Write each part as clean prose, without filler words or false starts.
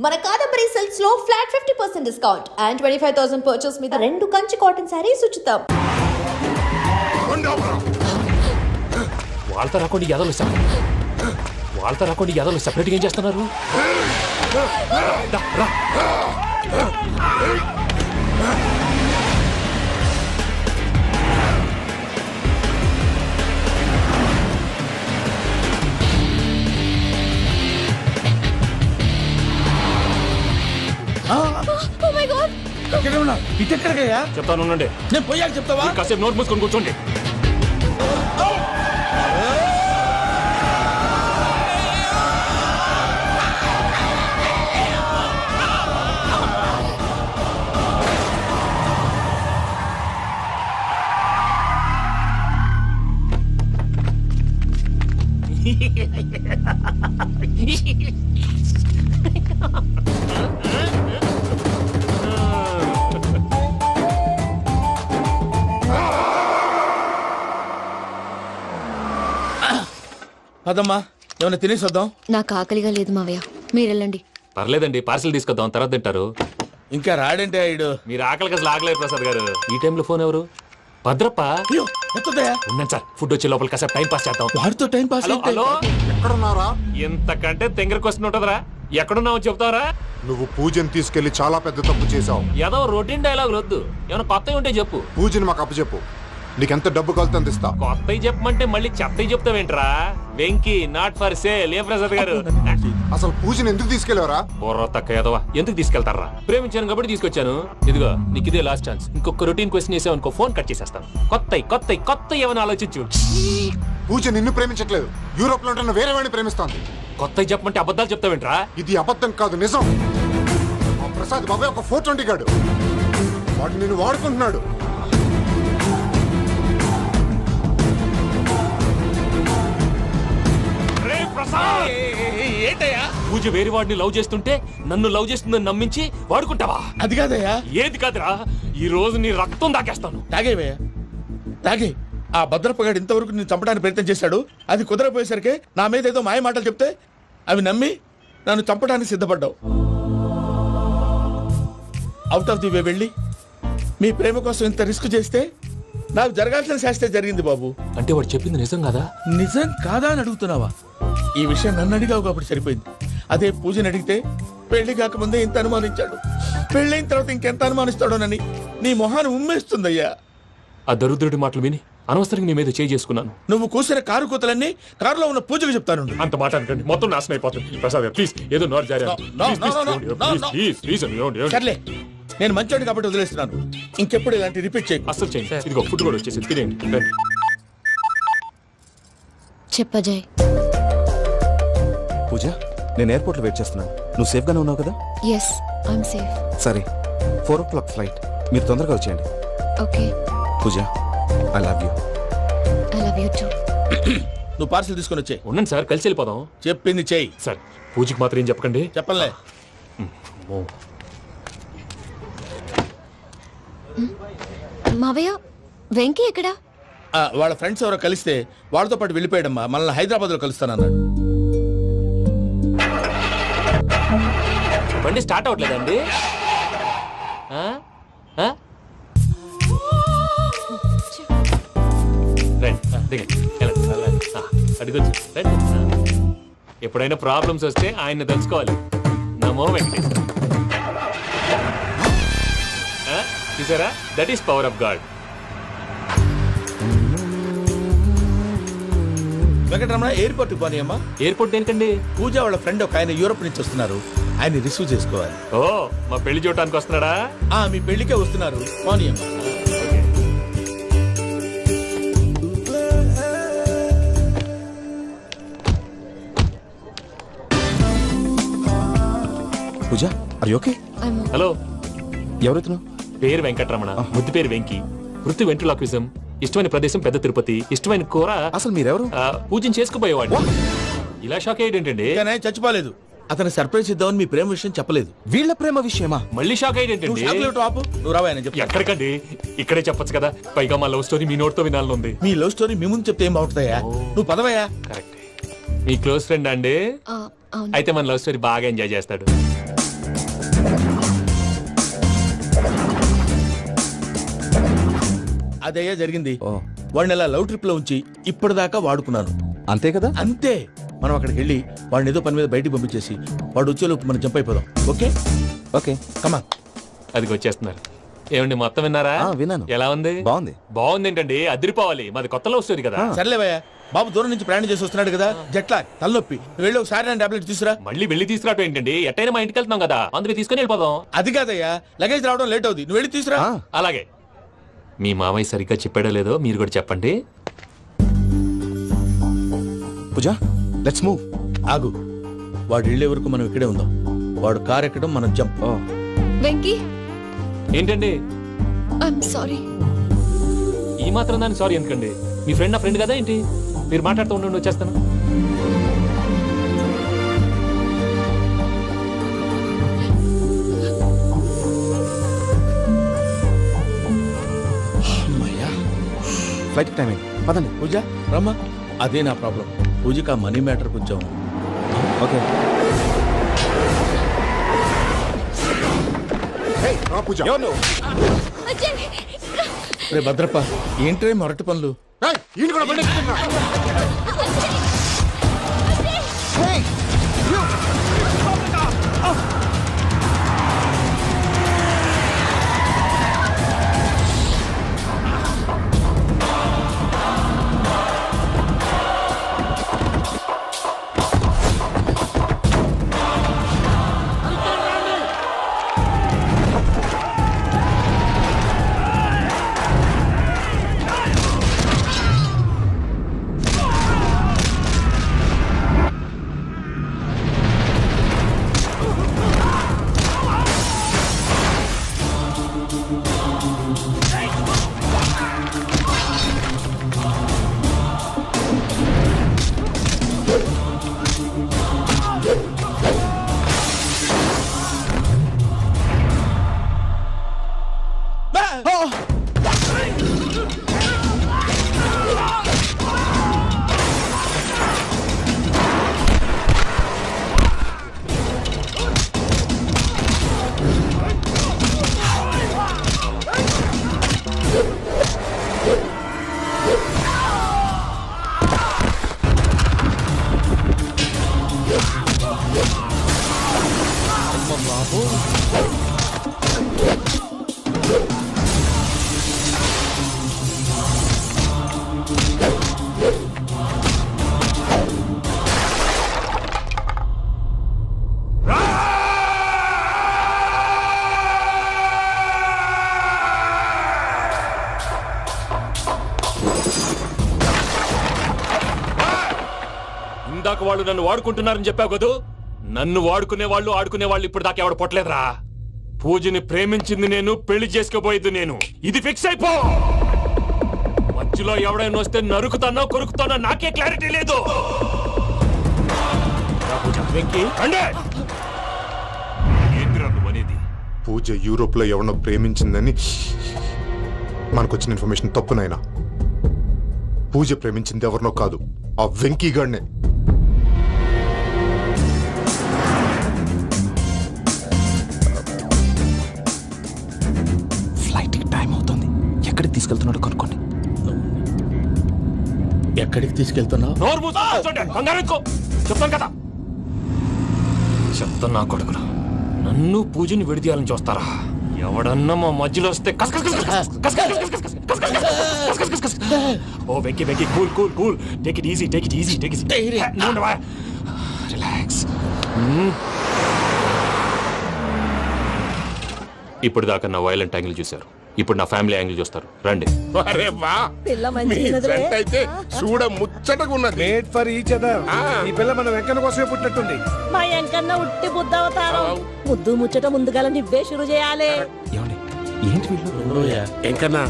మన కాదంబరి సిల్క్స్ లో flat 50% discount and 25,000 purchase మీద 2 కంచి కాటన్ సారీస్ ఉచితం. వాళ్ళతో రాకుండా యాదవులు సెపరేట్గా ఏం చేస్తున్నారు? ఇటెక్కడికయ్యా? చెప్తాను ఉండండి. నేను పోయాక చెప్తావా? కాసేపు నోట్ మూసుకొని కూర్చోండి. పదమ్మా, ఏమైనా తినేసి వద్దాం. నాకు ఆకలిగా లేదు మావయ్య, మీరు వెళ్ళండి. పర్లేదండి, పార్సిల్ తీసుకొద్దాం, తర్వాత తింటారు. ఇంకా రాడంటే ఆయుడు. మీరు ఆకలికి అసలు ఆగలేదు ప్రసాద్ గారు. ఈ టైంలో ఫోన్ ఎవరు? భద్రప్ప. అయ్యో ఎత్తదయ్యా. ఉన్నాను సార్, ఫుడ్ వచ్చే లోపల కాసేపు టైం పాస్ చేద్దాం. వాడితో టైం పాస్. హలో, ఎక్కడున్నారా? ఇంతకంటే తెంగర క్వశ్చన్ ఉంటుందిరా. ఎక్కడున్నావు చెప్తావరా? నువ్వు పూజని తీసుకెళ్లి చాలా పెద్ద తప్పు చేశావు. ఏదో రొటీన్ డైలాగ్ వద్దు, ఏమైనా కొత్తవి ఉంటే చెప్పు. పూజని మాకు అప్పచెప్పు, నీకెంత డబ్బు కలితే అంత ఇస్తా. కొత్తవి చెప్పమంటే మళ్ళీ చెత్తవి చెప్తావేంట్రా? Venky not for sale. ఏ ప్రసాద్ గారు, అసలు పూజని ఎందుకు తీసుకెళ్లేవరా? బుర్ర తక్క ఏదవా, ఎందుకు తీసుకెళ్తారా? ప్రేమించాను కాబట్టి తీసుకొచ్చాను. ఇదిగో నీకు ఇదే లాస్ట్ ఛాన్స్. ఇంకొక రొటీన్ క్వశ్చన్ చేసావు అనుకో, ఫోన్ కట్ చేసేస్తాను. కొత్త ఏమైనా ఆలోచించు. పూజ నిన్ను ప్రేమించట్లేదు, యూరోప్ లో ఉంటున్న వేరే వాడిని ప్రేమిస్తాంది. కొత్తవి చెప్పమంటే అబద్ధాలు చెప్తావేంట్రా? ఇది అబద్ధం కాదు, నిజం. ఆ ప్రసాద్ బాబాయ్ ఒక 420 గాడు, వాడు నిన్ను వాడుకుంటున్నాడు. ఏంటయ్యా? పూజ వేరే వాడిని లవ్ చేస్తుంటే నన్ను లవ్ చేస్తుందని నమ్మించి వాడుకుంటావా? అది కాదయ్యా. ఏది కాదురా, ఈ రోజు నీ రక్తం దాకేస్తాను. తాగేవయ్యా, తాగే. ఆ భద్రప్పగాడు ఇంతవరకు నేను చంపడానికి ప్రయత్నం చేశాడు. అది కుదరపోయేసరికి నా మీద ఏదో మాయ మాటలు చెప్తే అవి నమ్మి నన్ను చంపడానికి సిద్ధపడ్డావు. అవుట్ ఆఫ్ ది వే వెళ్ళి మీ ప్రేమ కోసం ఇంత రిస్క్ చేస్తే నాకు జరగాల్సిన శాస్త్రే జరిగింది బాబు. అంటే వాడు చెప్పింది నిజం కదా? నిజం కాదా అని అడుగుతున్నావా? ఈ విషయం నన్ను అడిగావు కాబట్టి సరిపోయింది. అదే పూజని అడిగితే పెళ్లి కాకముందే ఇంత అనుమానించాడు, పెళ్ళైన తర్వాత ఇంకెంత అనుమానిస్తాడోనని నీ మొహాన్ని ఉమ్మేస్తుందయ్యా. ఆ దరిద్రుడి మాటలు విని అనవసరంగా నీ మీద చేయి చేసుకున్నాను. నువ్వు కూసిన కారు కూతలన్నీ కారులో ఉన్న పూజకు చెప్తాను. అంత మాట అనకండి, మొత్తం నాశనం అయిపోతుంది. ప్రసాద్ గారు ప్లీజ్, ఏదో నోరు జారీ. సర్లే, నేను మంచోడు కాబట్టి వదిలేస్తున్నాను. ఇంకెప్పుడు ఇలాంటి రిపీట్ చేయి. అసలు చేయండి. ఇదిగో ఫుడ్ కూడా వచ్చేసి తినేయండి. చెప్పజాయ్. పూజ, నేను ఎయిర్పోర్ట్లో వెయిట్ చేస్తున్నాను. నువ్వు సేఫ్గానే ఉన్నావు కదా? Yes, I'm safe. సరే, 4 o'clock ఫ్లైట్, మీరు తొందరగా వచ్చేయండి. Okay. Pooja, I love you. I love you too. నువ్వు పార్సిల్ తీసుకొని వచ్చే. ఉండండి సార్, కలిసి వెళ్ళిపోదాం. చెప్పింది చెయ్యి. సార్, పూజకి మాత్రం ఏం చెప్పకండి. చెప్పలే. మావయ్య, వెంకీ ఎక్కడా? వాళ్ళ ఫ్రెండ్స్ ఎవరో కలిస్తే వాళ్ళతో పాటు వెళ్ళిపోయాడమ్మా. మనల్ని హైదరాబాద్లో కలుస్తానన్నాడు. బండి స్టార్ట్ అవ్వట్లేదండి. అడుగొచ్చు. ఎప్పుడైనా ప్రాబ్లమ్స్ వస్తే ఆయన్ని తెలుసుకోవాలి. నమో వెంకటేశ్వర. చూసారా, that is power of God. Venkataramana, airport పోనీ అమ్మా. ఎయిర్పోర్ట్ ఏంటండి? పూజ వాళ్ళ ఫ్రెండ్ ఒక ఆయన యూరోప్ నుంచి వస్తున్నారు, ఆయన రిసీవ్ చేసుకోవాలి. ఓ, మా పెళ్లి చూడటానికి వస్తున్నాడా? మీ పెళ్లికే వస్తున్నారు, పోనీ అమ్మా. పూజ, ఆర్ యు ఓకే? హలో, ఎవరైతున్నావు? పేరు వెంకటరమణ, ముద్దు పేరు వెంకీ, వృత్తి వెంట్రులాక్విజం, ఇష్టమైన ప్రదేశం పెద్ద తిరుపతి, ఇష్టమైన కూర. అసలు మీరెవరు? పూజను చేసుకుపోయేవాడు. ఇలా షాక్ అయ్యేటండి. చచ్చిపోలేదు. అతను సర్ప్రైజ్ ఇద్దామని మీ ప్రేమ విషయం చెప్పలేదు. వీళ్ళ ప్రేమ విషయమా? మళ్ళీ షాక్ అయ్యేటండి. నువ్వు రావాయని చెప్పి. ఎక్కడికండి, ఇక్కడే చెప్పొచ్చు కదా. పైగా మా లవ్ స్టోరీ మీ నోటితో వినాలనుంది. మీ లవ్ స్టోరీ మీ ముందు చెప్తే ఏం బాగుంటుందయ్యా? నువ్వు పదవయ్యా. కరెక్ట్. మీ క్లోజ్ ఫ్రెండ్ అండి? అయితే మన లవ్ స్టోరీ బాగా ఎంజాయ్ చేస్తాడు. అదయ్యా జరిగింది. ఓ. వాడిని అలా లవ్ ట్రిప్ లో ఉంచి ఇప్పటిదాకా వాడుకున్నాను. అంతే కదా? అంతే. మనం అక్కడికి వెళ్ళి వాడిని ఏదో పని మీద బయటికి పంపించేసి వాడు వచ్చేలోపు మనం జంప్ అయిపోదాం. Okay okay. కమా. అది వచ్చేస్తున్నారు. ఏమండి మొత్తం విన్నారా? విన్నాను. ఎలా ఉంది? బాగుంది. బాగుంది ఏంటండి, అదిరిపోవాలి. మాది కొత్త లవ్ స్టోరీ కదా. సర్లేవయ్యా, బాబు దూరం నుంచి ప్రయాణం చేసి వస్తున్నాడు కదా, జట్లా తలనొప్పి. నువ్వు వెళ్ళి ఒకసారి నా టాబ్లెట్ తీసురా. మళ్ళీ వెళ్ళి తీసుకురావటం ఏంటండి? ఎట్టైనా మా ఇంటికి వెళ్తున్నాం కదా, అందుకే తీసుకొని వెళ్ళిపోదాం. అది కాదయ్యా, లగేజ్ రావడం లేట్ అవుతుంది, నువ్వు వెళ్ళి తీసురా. అలాగే. మీ మామయ్య సరిగ్గా చెప్పాడో లేదో మీరు కూడా చెప్పండి. పూజ, లెట్స్ మూవ్. ఆగు, వాడు వెళ్ళే వరకు మనం ఇక్కడే ఉందాం. వాడు కార్ ఎక్కడం, మనం జంప్. వెంకీ, ఏంటండి ఐఎమ్ సారీ. ఈ మాత్రం దాన్ని సారీ ఎందుకండి? మీ ఫ్రెండ్ నా ఫ్రెండ్ కదా ఏంటి? మీరు మాట్లాడుతూ ఉండండి, వచ్చేస్తాను. ఫ్లైట్ టైం అయింది, పదండి. పూజ రమ్మా. అదే నా ప్రాబ్లం. పూజకి ఆ మనీ మ్యాటర్ కొంచెం. ఓకే. Hey, రా పూజ. రే భద్రప్ప, ఏంట్రే మొరటి పనులు? Hey, ఈయన కూడా బండి ఎక్కుతున్నా. ఇందాక వాళ్ళు నన్ను వాడుకుంటున్నారని చెప్పావు కదూ. నన్ను వాడుకునే వాళ్ళు ఆడుకునే వాళ్ళు ఇప్పుడు దాకా ఎవడు పొట్టలేదురా. పూజని ప్రేమించింది నేను, పెళ్లి చేసుకోబోయేది నేను. ఇది ఫిక్స్ అయిపో. మధ్యలో ఎవడైనా వస్తే నరుకుతానో కొరుకుతానో నాకే క్లారిటీ లేదు. వెంకీ, ఏంటిరా నువ్వు అనేది? పూజ యూరోప్ లో ఎవరినో ప్రేమించిందని మనకొచ్చిన ఇన్ఫర్మేషన్ తప్పునైనా. పూజ ప్రేమించింది ఎవరినో కాదు, ఆ వెంకీ గాడినే. ఫ్లైట్ టైం అవుతుంది, ఎక్కడికి తీసుకెళ్తున్నాడో కనుక్కోండి. ఎక్కడికి తీసుకెళ్తున్నావు? నోరు మూసుకొని కూర్చోండి, కంగారు ఎక్కు. చెప్తాను కదా. చెప్తాను నా కొడుకురా, నన్ను పూజని విడిదీయాలని చూస్తారా? ఎవడన్నా మా మధ్యలో వస్తే ఓ Venky Venky, cool cool cool, take it easy, take it easy, take it easy. Relax. ఇప్పుడు దాకా నా వైలెంట్ యాంగిల్ చూశారు, ఇప్పుడు నా ఫ్యామిలీ యాంగిల్ చూస్తారు. రండి. అరే వా, మీ జంట అయితే చూడ ముచ్చటగా ఉన్నది. Made for each other. ఈ పిల్ల మన వెంకన్న కోసమే పుట్టినట్టుంది. మా ఎంకన్న ఉట్టి బుద్ధవతారం. ముద్దు ముచ్చట ముందుగాల నువ్వే షురు చేయాలి. ఏమండి, ఏంటి వీళ్ళు? ఎంకన్నా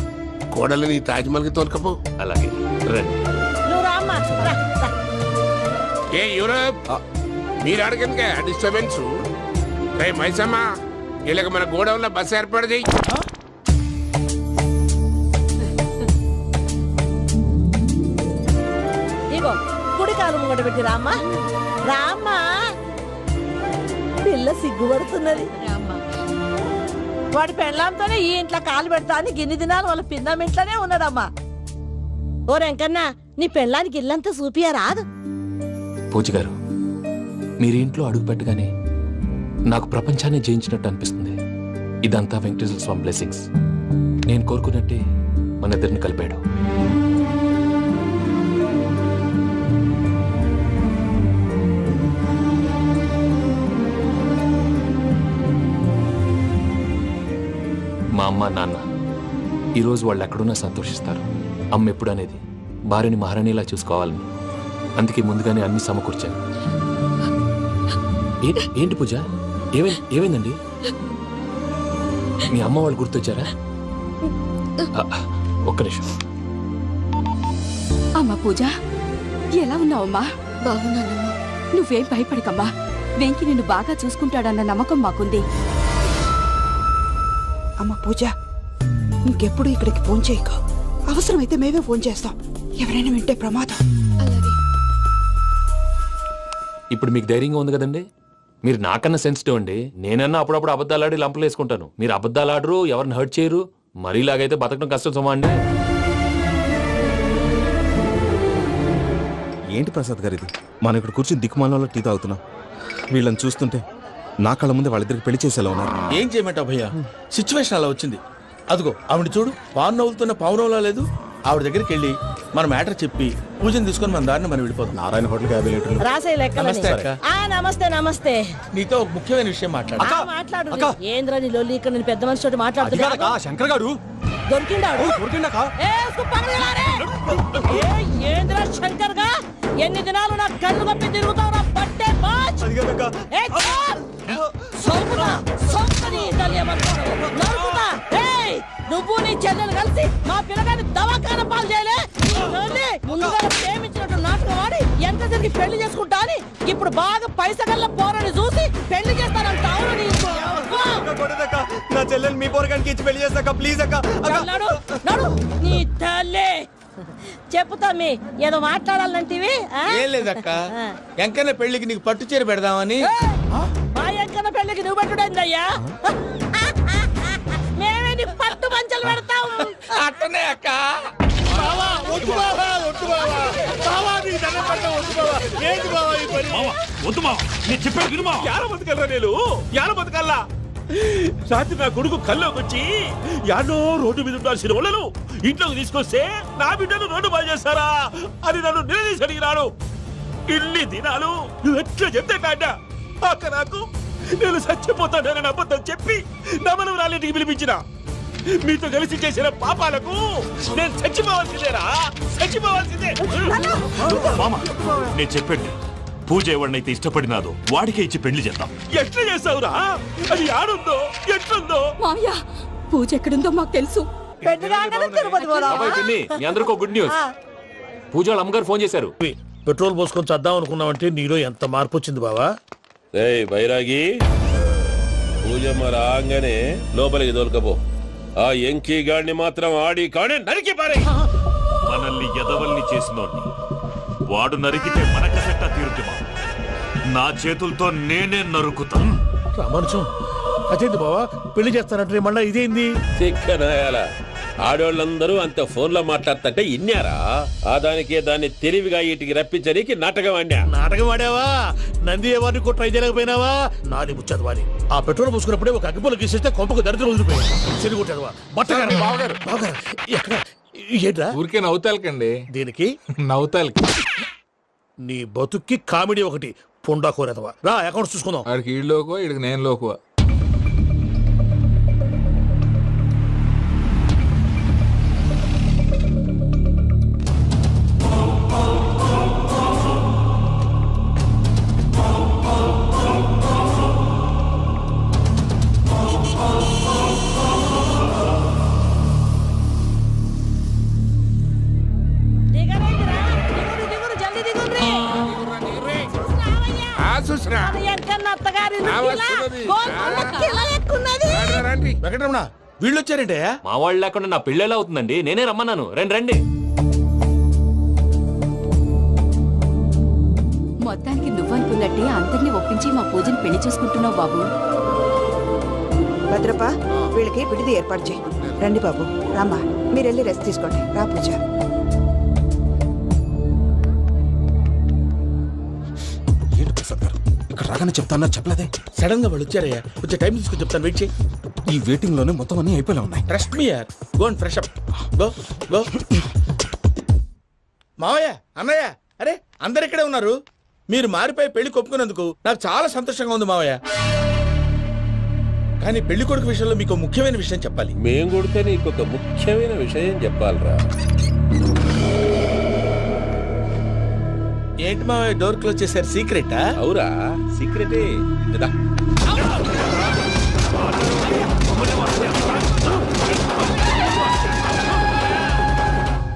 కోడలిని తాజ్మహల్ కి తోలుకపో. అలాగే రండి. నువ్వు రామ్మా, రా, రా. ఏ యూరోప్, మీరు అడగనుక డిస్టర్బెన్స్. రే మైసమ్మ, వీళ్ళకి మన గోడౌన్లో బస్సు ఏర్పాటు చేయి. ఇగో కుడి కాలు ముంగట పెట్టి రామ్మా, రామ్మా. పిల్ల సిగ్గుపడుతున్నది వాడి పెళ్ళాంతోనే ఈ ఇంట్లో కాలు పెడతా అని గిన్ని దినాలు వాళ్ళ పిన్నం ఇంట్లోనే ఉన్నాడమ్మా. ఓ వెంకన్న, నీ పెళ్ళానికి ఇల్లంతా చూపియా రాదు. పూజ గారు, మీరు ఇంట్లో అడుగు పెట్టగానే నాకు ప్రపంచాన్ని జయించినట్టు అనిపిస్తుంది. ఇదంతా వెంకటేశ్వర స్వామి బ్లెస్సింగ్స్. నేను కోరుకున్నట్టే మన ఇద్దరిని కలిపాడు. మా అమ్మ నాన్న ఈరోజు వాళ్ళు ఎక్కడున్నా సంతోషిస్తారు. అమ్మ ఎప్పుడు అనేది భార్యని మహారాణిలా చూసుకోవాలని, అందుకే ముందుగానే అన్ని సమకూర్చాను. ఏంటి పూజ, ఏమైందండి? మీ అమ్మ వాళ్ళు గుర్తొచ్చారా? ఒక్క నిమిషం. అమ్మా పూజ, ఎలా ఉన్నావమ్మా? బాగున్నానమ్మా. నువ్వేం భయపడకమ్మా. వెంకి నిన్ను బాగా చూసుకుంటాడన్న నమ్మకం మాకుంది. అమ్మ పూజ, ఇంకెప్పుడు ఇక్కడికి ఫోన్ చేయకు. అవసరమైతే మేమే ఫోన్ చేస్తాం. ఎవరైనా వింటే ప్రమాదం. అలాగే. ఇప్పుడు మీకు ధైర్యంగా ఉంది కదండి. మీరు నాకన్నా సెన్సిటివ్ అండి. నేనన్నా అప్పుడప్పుడు అబద్ధాలాడి లంపలు వేసుకుంటాను. మీరు అబద్ధాలాడరు, ఎవరిని హర్ట్ చేయరు. మరీలాగైతే బతకడం కష్టం సుమా అండి. ఏంటి ప్రసాద్ గారు ఇది? మనం ఇక్కడ కూర్చుని దిక్కుమాలలో టీ తాగుతున్నాం. వీళ్ళని చూస్తుంటే నా కళ్ళ ముందే వాళ్ళిద్దరికి పెళ్లి చేసేలా ఉన్నారు. ఏం చేయమంటావు భయ్యా, సిచ్యువేషన్ అలా వచ్చింది. అదిగో ఆవిడ చూడు, పాను నవ్వులుతున్న పావునవ్వులా లేదు. ఆవిడ దగ్గరికి వెళ్ళి మన మ్యాటర్ చెప్పి పూజను తీసుకొని మన దారిని మనం వెళ్ళిపోతాం. నారాయణ హోటల్కి 50 లీటర్లు. రాసే లెక్కలని. నమస్తే అక్క. నమస్తే నమస్తే. నీతో ఒక ముఖ్యమైన విషయం మాట్లాడు. మాట్లాడు. ఏంద్రా నీ లొల్లి? ఇక్కడ నేను పెద్ద మనిషితో మాట్లాడుతున్నా. శంకర్ గారు దొరికిండాడు. ఏంద్రా శంకర్ గా? ఎన్ని దినాలు నా కళ్ళు కప్పి తిరుగుతావు నా పట్టే బాచ్. నువ్వు నీ చెల్లెలు కలిసి మా పిల్లగాని దవాఖాన పాలు చేయలే. ముందుగా ప్రేమించినట్టు నాటకం ఆడి ఎంత తిరిగి పెళ్లి చేసుకుంటా అని ఇప్పుడు బాగా పైసగల్ల పోరని చూసి పెళ్లి చేస్తానంట. నా చెల్లెలు మీ పోరగానికి ఇచ్చి పెళ్లి చేస్తాక ప్లీజ్ అక్క. నడు నీ తల్లి. చెప్పుతా మీ ఏదో మాట్లాడాలంటివి. ఏం లేదక్క, ఎంకన్న పెళ్లికి నీకు పట్టు చీర పెడదామని. మా ఎంకన్న పెళ్లికి నువ్వు పెట్టుడైందయ్యా? మేమే నీ పట్టు పంచలు పెడతాం. అట్టనే అక్క. రాత్రి నా కొడుకు కల్లోకి వచ్చి యాడో రోడ్డు మీద ఉండాల్సిన వాళ్ళను ఇంట్లోకి తీసుకొస్తే నా బిడ్డను రోడ్డు బాగా చేస్తారా అని నన్ను నిలదీసి అడిగినాడు. ఇన్ని దినాలు నువ్వు ఎట్లా చెప్తే కాడ అక్క నాకు నేను చచ్చిపోతానని అబద్ధం చెప్పి నమ్మను రాలేటికి పిలిపించిన. మీతో కలిసి చేసిన పాపాలకు నేను చచ్చిపోవాల్సిందేరా, చచ్చిపోవాల్సిందే. నేను చెప్పండి, పూజ ఎవరినైతే ఇష్టపడినాదో వాడికే ఇచ్చి పెళ్లి చేద్దాం. ఎట్లా చేస్తావురా? అది ఆడుందో ఎట్లుందో. మామయ్య, పూజ ఎక్కడుందో మాకు తెలుసు. తిరుపతి మీ అందరికీ గుడ్ న్యూస్. పూజ వాళ్ళ అమ్మగారు ఫోన్ చేశారు. పెట్రోల్ పోసుకొని చద్దాం అనుకున్నామంటే నీలో ఎంత మార్పు వచ్చింది బావా. బైరాగి, పూజమ్మ రాగానే లోపలికి దొరకపో. ఆ ఎంకీ గాడిని మాత్రం ఆడి కాడే నరికి పారే. మనల్ని ఎదవల్ని చేసినోడ్ని వాడు నరికితే మనకసెట్ట తీరుతుమా? నా చేతులతో నేనే నరుకుతా. రామానుజం, అదేంటి బావా పెళ్లి చేస్తానంటే మళ్ళా ఇదేంది? చిక్కనాయాల ఆడోళ్ళందరూ అంత ఫోన్ లో మాట్లాడుతుంటే ఇన్నారా? ఆ దానికే దాన్ని తెలివిగా వీటికి రప్పించడానికి నాటకం ఆడా. నాటకం ఆడావా? నంది ఎవరిని కూడా ట్రై చేయలేకపోయినావా? నాది ముచ్చదు వారి. ఆ పెట్రోల్ పోసుకున్నప్పుడే ఒక అగ్గిపుల్ల గీసేస్తే కొంపకు దరిద్రం వదిలిపోయి చెరుగుంటావా? బట్టగారు బావగారు ఎక్కడ? ఏంట్రా ఊరికే నవ్వుతాలకండి. దీనికి నవ్వుతాలకి నీ బతుక్కి కామెడీ ఒకటి. పుండా కోరేదవా? రా అకౌంట్స్ చూసుకుందాం. వాడికి ఈడులోకో ఈడికి నేను లోకువ. వెంకటరమణ, వీళ్ళు వచ్చారంటే? మా వాళ్ళు లేకుండా నా పెళ్ళి ఎలా అవుతుందండి? నేనే రమ్మన్నాను. రండి రండి. మొత్తానికి నువ్వనుకున్నట్టే అందరినీ ఒప్పించి మా పూజని పెళ్లి చూసుకుంటున్నావు బాబు. భద్రప్ప వీళ్ళకి విడిది ఏర్పాటు చేయి. రండి బాబు, రామ్మా, మీరు వెళ్ళి రెస్ట్ తీసుకోండి. రా పూజ. ఏంటి ప్రసాద్ గారు ఇక్కడ రాగానే చెప్తాను చెప్పలేదే? సడన్ గా వాళ్ళు వచ్చారయ్యా, కొంచెం టైం తీసుకుని చెప్తాను, వెయిట్ చేయి. ఈ వెయిటింగ్ లోనే మొత్తం అన్ని అయిపోయినా ఉన్నాయి. ట్రస్ట్ మీ యార్, go and fresh up. Go go. మావయ్య, అన్నయ్య, అరే అందరు ఇక్కడే ఉన్నారు. మీరు మారిపోయి పెళ్లి కొప్పుకున్నందుకు నాకు చాలా సంతోషంగా ఉంది మావయ్య. కానీ పెళ్లి కొడుకు విషయంలో మీకు ముఖ్యమైన విషయం చెప్పాలి. మేం కొడితే నీకు ఒక ముఖ్యమైన విషయం చెప్పాలిరా. ఏంటి మావయ్య డోర్ క్లోజ్ చేశారు? సీక్రెటా? అవురా, సీక్రెటే కదా.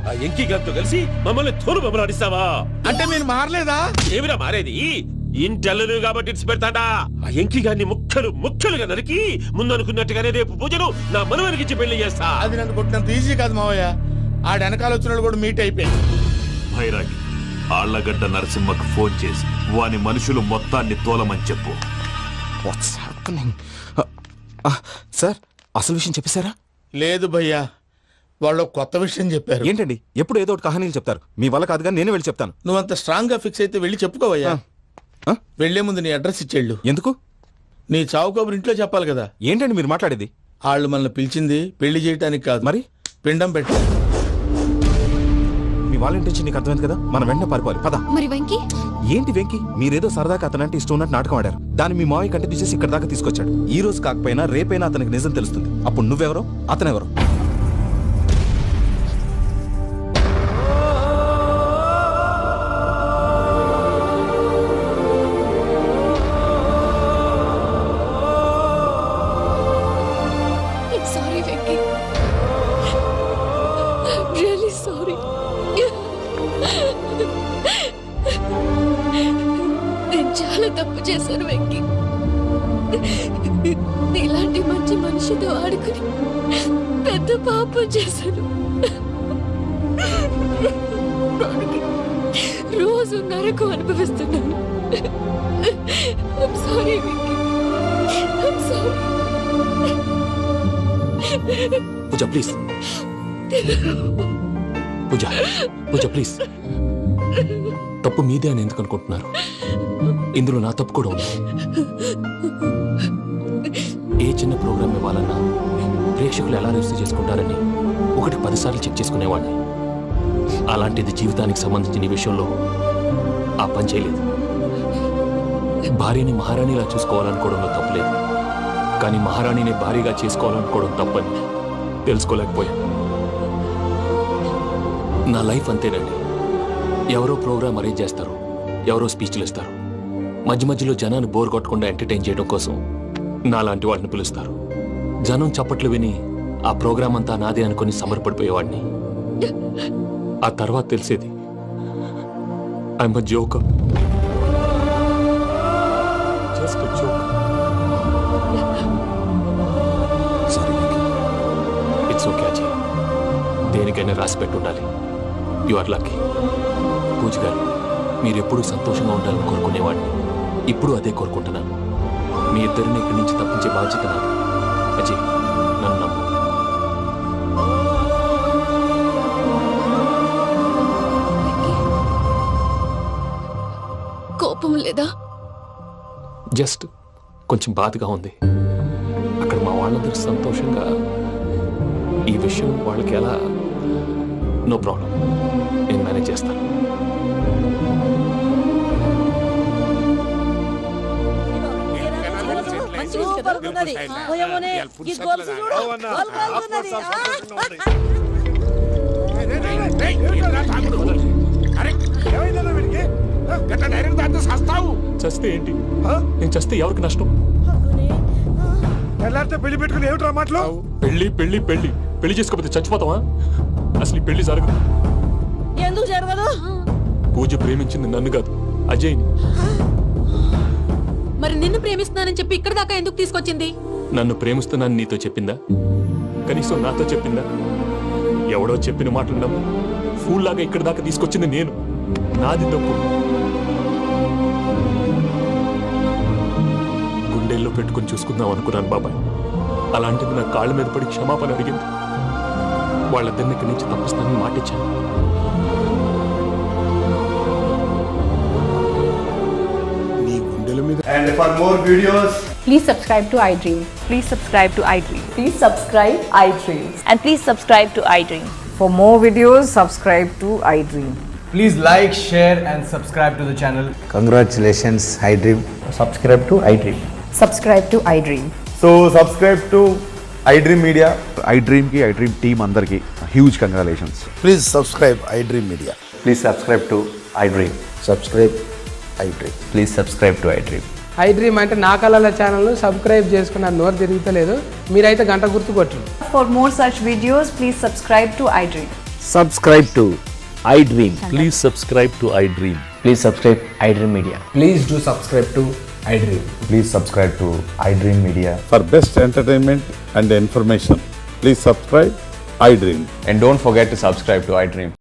ఆ ఎంకీ గారితో కలిసి మమ్మల్ని తోలు బొమ్మలాడిస్తావా? అంటే మీరు మారలేదా? ఏమిరా మారేది? ఇంటల్లు కాబట్టి ఇట్స్ పెడతాడా? ఆ ఎంకీ గారిని ముక్కలుగా నరికి ముందు అనుకున్నట్టుగానే రేపు పూజను నా మనవరికిచ్చి పెళ్లి చేస్తా. అది నన్ను కొట్టినంత ఈజీ కాదు మావయ్య. ఆ వెనకాల వచ్చిన వాళ్ళు కూడా మీట్ అయిపోయింది. భైరాగి ఆళ్లగడ్డ నరసింహకు ఫోన్ చేసి వాని మనుషులు మొత్తాన్ని తోలమని చెప్పు. What's happening? సార్ అసలు విషయం చెప్పేశారా? లేదు భయ్యా, వాళ్ళు కొత్త విషయం చెప్పారు. ఏంటండి ఎప్పుడు ఏదో ఒకటి కహానీలు చెప్తారు? మీ వల్ల కాదు కానీ నేనే వెళ్ళి చెప్తాను. నువ్వంత స్ట్రాంగ్ గా ఫిక్స్ అయితే వెళ్ళి చెప్పుకోవయ్యా. వెళ్లే ముందు నీ అడ్రస్ ఇచ్చేళ్ళు. ఎందుకు? నీ చావు కబురు ఇంట్లో చెప్పాలి కదా. ఏంటండి మీరు మాట్లాడేది? వాళ్ళు మనల్ని పిలిచింది పెళ్లి చేయటానికి కాదు, మరి పిండం పెట్టి. మీ వాళ్ళ ఇంటి నీకు అర్థమైంది కదా, మనం వెంటనే పారిపోవాలి. పద. మరి వెంకీ? ఏంటి వెంకీ? మీరేదో సరదాగా అతనంటే ఇష్టం ఉన్నట్టు నాటకం ఆడారు. దాన్ని మీ మావయ్య కంటే తీసేసి ఇక్కడ దాకా తీసుకొచ్చాడు. ఈ రోజు కాకపోయినా రేపైనా అతనికి నిజం తెలుస్తుంది. అప్పుడు నువ్వెవరో అతనెవరో. Sorry Venky, really sorry. నేను చాలా తప్పు చేశాను వెంకీ. నీలాంటి మంచి మనిషితో ఆడుకుని పెద్ద పాపం చేశాను. రోజు నరకం అనుభవిస్తున్నాను. Sorry Venky, sorry. Pooja please, Pooja please. తప్పు మీదే అని ఎందుకు అనుకుంటున్నారు? ఇందులో నా తప్పు కూడా ఉంది. ఏ చిన్న ప్రోగ్రామ్ ఇవ్వాలన్నా ప్రేక్షకులు ఎలా రిసీవ్ చేసుకుంటారని 10 సార్లు చెక్ చేసుకునేవాడిని. అలాంటిది జీవితానికి సంబంధించిన ఈ విషయంలో ఆ పని చేయలేదు. భార్యని మహారాణిలా చూసుకోవాలనుకోవడంలో తప్పులేదు, కానీ మహారాణిని భారీగా చేసుకోవాలనుకోవడం తప్పని తెలుసుకోలేకపోయాను. నా లైఫ్ అంతేనండి. ఎవరో ప్రోగ్రామ్ అరేంజ్ చేస్తారు, ఎవరో స్పీచ్లు ఇస్తారు, మధ్యలో జనాన్ని బోర్ కొట్టకుండా ఎంటర్టైన్ చేయడం కోసం నాలాంటి వాడిని పిలుస్తారు. జనం చప్పట్లు విని ఆ ప్రోగ్రామ్ అంతా నాదే అనుకుని సమర్పడిపోయేవాడిని. ఆ తర్వాత తెలిసేది I'm a joker, just a joker. It's okay Ajay, దేనికైనా రాసి పెట్టుండాలి. You are lucky. Pooja garu, మీరు ఎప్పుడూ సంతోషంగా ఉండాలని కోరుకునేవాడిని. ఇప్పుడు అదే కోరుకుంటున్నాను. మీ ఇద్దరిని ఇక్కడి నుంచి తప్పించే బాధ్యత నాది. అజయ్, నన్ను నమ్ము. కోపం లేదా? జస్ట్ కొంచెం బాధగా ఉంది. అక్కడ మా వాళ్ళందరూ సంతోషంగా ఈ విషయం వాళ్ళకి ఎలా. నో ప్రాబ్లం, నేను మేనేజ్ చేస్తాను. సూపర్ ఉన్నది. పోయమోనే, ఈ గొలుసు చూడు, గొలుసు ఉన్నది. చస్తే ఏంటి? నేను చస్తే ఎవరికి నష్టం? పెళ్లి పెట్టుకుని ఏమిట్రా మాటలు? పెళ్లి పెళ్లి పెళ్లి పెళ్లి చేసుకోకపోతే చచ్చిపోతావా? అసలు ఈ పెళ్లి జరగదు. ఎందుకు జరగదు? పూజ ప్రేమించింది నన్ను కాదు, అజయ్ని. మరి నిన్ను ప్రేమిస్తున్నానని చెప్పి ఇక్కడ దాకా ఎందుకు తీసుకొచ్చింది? నన్ను ప్రేమిస్తున్నాను నీతో చెప్పిందా? కనీసం నాతో చెప్పిందా? ఎవడో చెప్పిన మాటలు నమ్ము ఫూల్ లాగా ఇక్కడ దాకా తీసుకొచ్చింది నేను. నాది తప్పు. పెట్టుకుని చూసుకుందాం అనుకున్నాను బాబాయ్. అలాంటిది నా కాళ్ళ మీద పడి క్షమాపణ అడిగింది. వాళ్ళిద్దరిని ఇక్కడి నుంచి తప్పిస్తానని మాటిచ్చాను. నీ గుండెల మీద And for more videos, please subscribe to iDream. Please subscribe to iDream. Please subscribe iDream. And please subscribe to iDream. For more videos, subscribe to iDream. please like, share, and subscribe to the channel. Congratulations iDream. Subscribe to iDream. Subscribe to iDream. So, subscribe to iDream Media. iDream కి iDream team అందరికి huge congratulations. Please subscribe I dream media. Please subscribe to iDream. Subscribe I dream. Please subscribe to iDream. iDream అంటే నా కళల channel subscribe చేసుకున్న నోరు తిరుగుతలేదు. మీరైతే గంట గుర్తు కొట్టండి. For more such videos, please subscribe to iDream. Subscribe to iDream. Please subscribe to iDream. Please subscribe iDream Media. Please do subscribe to iDream. Please subscribe to iDream Media. For best entertainment and information please subscribe I dream. And don't forget to subscribe to iDream.